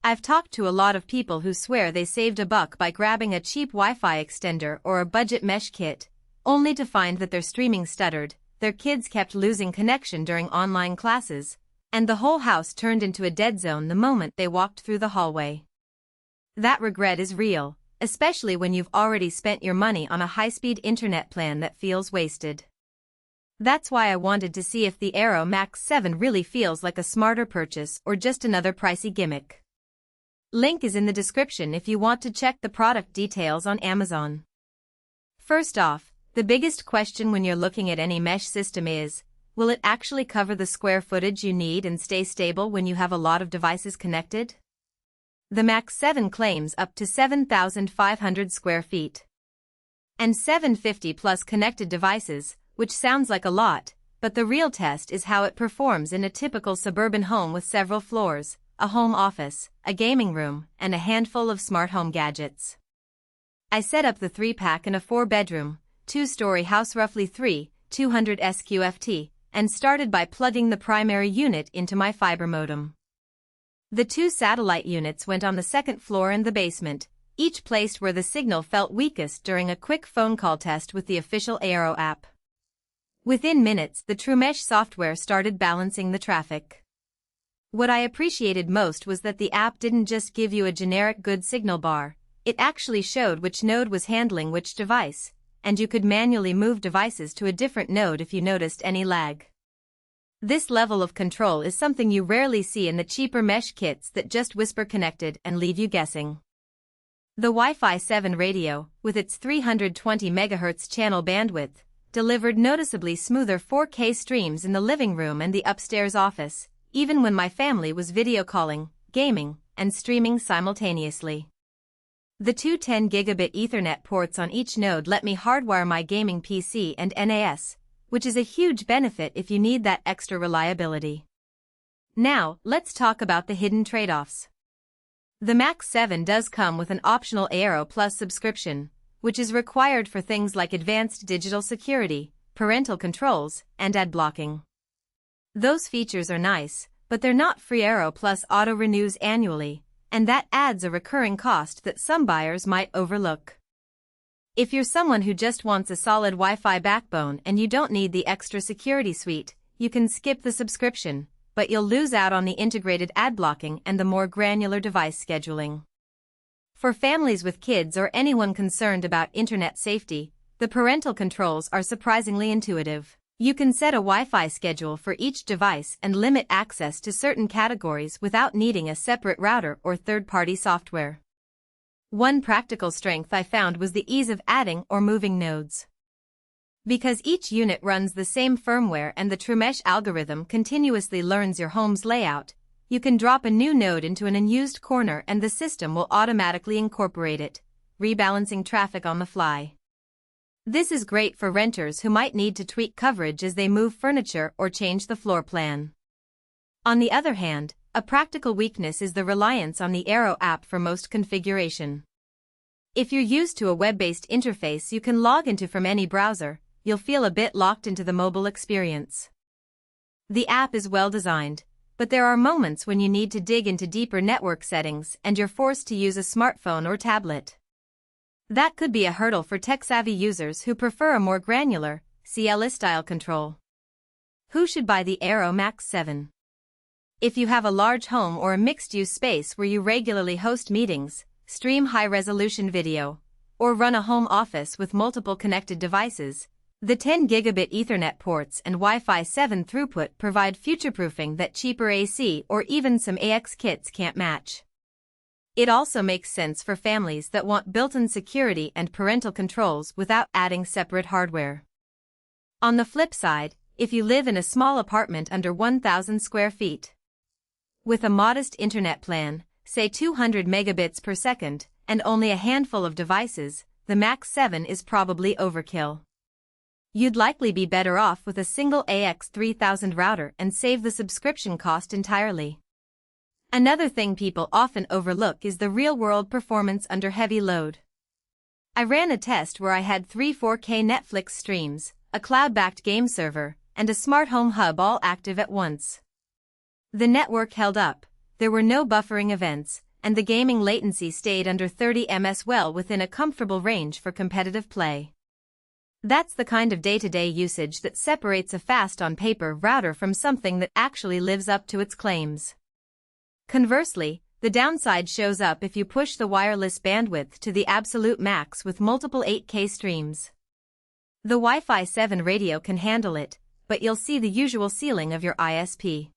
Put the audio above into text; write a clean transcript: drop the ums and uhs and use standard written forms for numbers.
I've talked to a lot of people who swear they saved a buck by grabbing a cheap Wi-Fi extender or a budget mesh kit, only to find that their streaming stuttered, their kids kept losing connection during online classes, and the whole house turned into a dead zone the moment they walked through the hallway. That regret is real, especially when you've already spent your money on a high-speed internet plan that feels wasted. That's why I wanted to see if the Eero Max 7 really feels like a smarter purchase or just another pricey gimmick. Link is in the description if you want to check the product details on Amazon. First off, the biggest question when you're looking at any mesh system is, will it actually cover the square footage you need and stay stable when you have a lot of devices connected? The Max 7 claims up to 7,500 square feet and 750 plus connected devices, which sounds like a lot, but the real test is how it performs in a typical suburban home with several floors, a home office, a gaming room, and a handful of smart home gadgets. I set up the 3-pack in a 4-bedroom, 2-story house roughly 200 SQFT, and started by plugging the primary unit into my fiber modem. The 2 satellite units went on the 2nd floor and the basement, each placed where the signal felt weakest during a quick phone call test with the official Eero app. Within minutes, the TrueMesh software started balancing the traffic. What I appreciated most was that the app didn't just give you a generic good signal bar, it actually showed which node was handling which device, and you could manually move devices to a different node if you noticed any lag. This level of control is something you rarely see in the cheaper mesh kits that just whisper connected and leave you guessing. The Wi-Fi 7 radio, with its 320 MHz channel bandwidth, delivered noticeably smoother 4K streams in the living room and the upstairs office, even when my family was video calling, gaming, and streaming simultaneously. The two 10 Gigabit Ethernet ports on each node let me hardwire my gaming PC and NAS, which is a huge benefit if you need that extra reliability. Now, let's talk about the hidden trade-offs. The Max 7 does come with an optional Eero Plus subscription, which is required for things like advanced digital security, parental controls, and ad blocking. Those features are nice, but they're not free. Eero Plus auto-renews annually, and that adds a recurring cost that some buyers might overlook. If you're someone who just wants a solid Wi-Fi backbone and you don't need the extra security suite, you can skip the subscription, but you'll lose out on the integrated ad blocking and the more granular device scheduling. For families with kids or anyone concerned about internet safety, the parental controls are surprisingly intuitive. You can set a Wi-Fi schedule for each device and limit access to certain categories without needing a separate router or third-party software. One practical strength I found was the ease of adding or moving nodes. Because each unit runs the same firmware and the TrueMesh algorithm continuously learns your home's layout, you can drop a new node into an unused corner and the system will automatically incorporate it, rebalancing traffic on the fly. This is great for renters who might need to tweak coverage as they move furniture or change the floor plan. On the other hand, a practical weakness is the reliance on the Eero app for most configuration. If you're used to a web-based interface you can log into from any browser, you'll feel a bit locked into the mobile experience. The app is well designed, but there are moments when you need to dig into deeper network settings and you're forced to use a smartphone or tablet. That could be a hurdle for tech-savvy users who prefer a more granular, CLI-style control. Who should buy the Eero Max 7? If you have a large home or a mixed-use space where you regularly host meetings, stream high-resolution video, or run a home office with multiple connected devices, the 10 Gigabit Ethernet ports and Wi-Fi 7 throughput provide future-proofing that cheaper AC or even some AX kits can't match. It also makes sense for families that want built-in security and parental controls without adding separate hardware. On the flip side, if you live in a small apartment under 1,000 square feet, with a modest internet plan, say 200 megabits per second, and only a handful of devices, the Max 7 is probably overkill. You'd likely be better off with a single AX3000 router and save the subscription cost entirely. Another thing people often overlook is the real-world performance under heavy load. I ran a test where I had 3 4K Netflix streams, a cloud-backed game server, and a smart home hub all active at once. The network held up, there were no buffering events, and the gaming latency stayed under 30 ms, well within a comfortable range for competitive play. That's the kind of day-to-day usage that separates a fast-on-paper router from something that actually lives up to its claims. Conversely, the downside shows up if you push the wireless bandwidth to the absolute max with multiple 8K streams. The Wi-Fi 7 radio can handle it, but you'll see the usual ceiling of your ISP.